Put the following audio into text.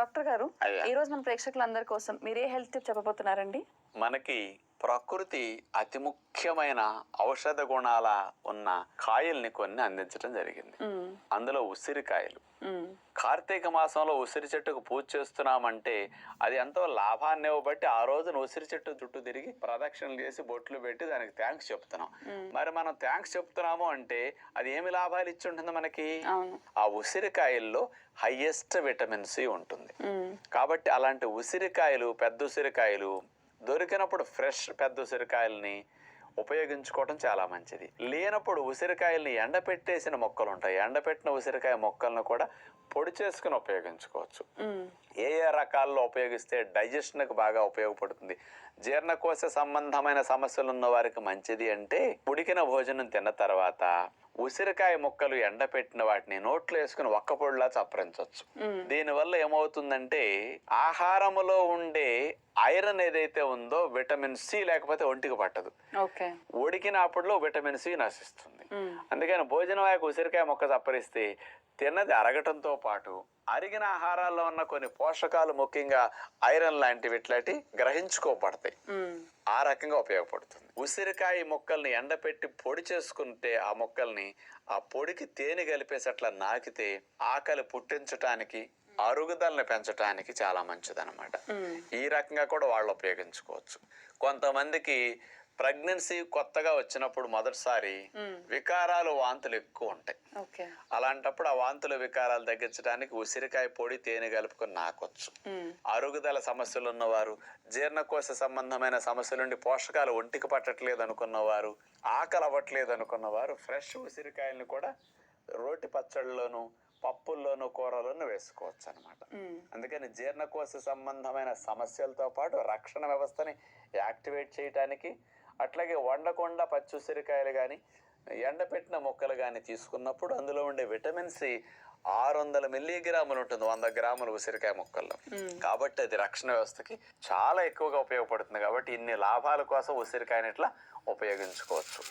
Doctor గారు, ఈ రోజు మన ప్రేక్షకులందరి కోసం మీరే హెల్త్ టిప్ చెప్పబోతున్నారండి? మనకి ప్రకృతి అతి ముఖ్యమైన ఔషధ గుణాల ఉన్న కాయల్ని కొన్ని అందించడం జరిగింది. అందులో ఉసిరికాయలు. కార్తీక మాసంలో ఉసిరి చెట్టుకు పూజ చేస్తున్నామంటే అది ఎంతో లాభాన్ని ఇవ్వబట్టి ఆ రోజున ఉసిరి చెట్టు చుట్టూ తిరిగి ప్రదక్షిణలు చేసి బొట్లు పెట్టి దానికి థ్యాంక్స్ చెప్తున్నాం. మరి మనం థ్యాంక్స్ చెప్తున్నాము అంటే అది ఏమి లాభాలు ఇచ్చి ఉంటుంది మనకి? ఆ ఉసిరికాయల్లో హైయెస్ట్ విటమిన్ సి ఉంటుంది. కాబట్టి అలాంటి ఉసిరికాయలు, పెద్ద ఉసిరికాయలు దొరికినప్పుడు ఫ్రెష్ పెద్ద ఉసిరికాయల్ని ఉపయోగించుకోవడం చాలా మంచిది. లేనప్పుడు ఉసిరికాయల్ని ఎండపెట్టేసిన మొక్కలు ఉంటాయి. ఎండపెట్టిన ఉసిరికాయ మొక్కలను కూడా పొడి చేసుకుని ఉపయోగించుకోవచ్చు. ఏ ఏ రకాల్లో ఉపయోగిస్తే డైజెషన్కి బాగా ఉపయోగపడుతుంది, జీర్ణకోశ సంబంధమైన సమస్యలు ఉన్న వారికి మంచిది అంటే ఉడికిన భోజనం తిన్న తర్వాత ఉసిరికాయ ముక్కలు ఎండపెట్టిన వాటిని నోట్లో వేసుకుని ఒక్క పొడిలా చప్పరించవచ్చు. దీనివల్ల ఏమవుతుందంటే ఆహారములో ఉండే ఐరన్ ఏదైతే ఉందో విటమిన్ సి లేకపోతే ఒంటికి పట్టదు. ఉడికినప్పుడులో విటమిన్ సి నశిస్తుంది. అందుకని భోజనం అయ్యాక ఉసిరికాయ మొక్క చప్పరిస్తే తిన్నది అరగటంతో పాటు అరిగిన ఆహారాల్లో ఉన్న కొన్ని పోషకాలు, ముఖ్యంగా ఐరన్ లాంటివి ఇట్లాంటి గ్రహించుకోబడతాయి. ఆ రకంగా ఉపయోగపడుతుంది. ఉసిరికాయ మొక్కల్ని ఎండపెట్టి పొడి చేసుకుంటే ఆ మొక్కల్ని ఆ పొడికి తేనె కలిపేసి అట్లా నాకితే ఆకలి పుట్టించటానికి, అరుగుదలని పెంచడానికి చాలా మంచిదన్నమాట. ఈ రకంగా కూడా వాళ్ళు ఉపయోగించుకోవచ్చు. కొంతమందికి ప్రెగ్నెన్సీ కొత్తగా వచ్చినప్పుడు మొదటిసారి వికారాలు, వాంతులు ఎక్కువ ఉంటాయి. అలాంటప్పుడు ఆ వాంతుల వికారాలు తగ్గించడానికి ఉసిరికాయ పొడి, తేనె కలుపుకొని నాకొచ్చు. అరుగుదల సమస్యలు ఉన్నవారు, జీర్ణకోశ సంబంధమైన సమస్యల నుండి పోషకాలు ఒంటికి పట్టట్లేదు అనుకున్నవారు, ఆకలి అవ్వట్లేదు అనుకున్నవారు ఫ్రెష్ ఉసిరికాయలను కూడా రోటి పచ్చళ్ళలోను, పప్పుల్లోనూ, కూరలోనూ వేసుకోవచ్చు అనమాట. అందుకని జీర్ణకోశ సంబంధమైన సమస్యలతో పాటు రక్షణ వ్యవస్థని యాక్టివేట్ చేయడానికి, అట్లాగే వండకుండా పచ్చి ఉసిరికాయలు కానీ ఎండపెట్టిన మొక్కలు కానీ తీసుకున్నప్పుడు అందులో ఉండే విటమిన్ సి 600 మిల్లీగ్రాములు ఉంటుంది 100 గ్రాముల ఉసిరికాయ మొక్కల్లో. కాబట్టి అది రక్షణ వ్యవస్థకి చాలా ఎక్కువగా ఉపయోగపడుతుంది. కాబట్టి ఇన్ని లాభాల కోసం ఉసిరికాయని ఇట్లా ఉపయోగించుకోవచ్చు.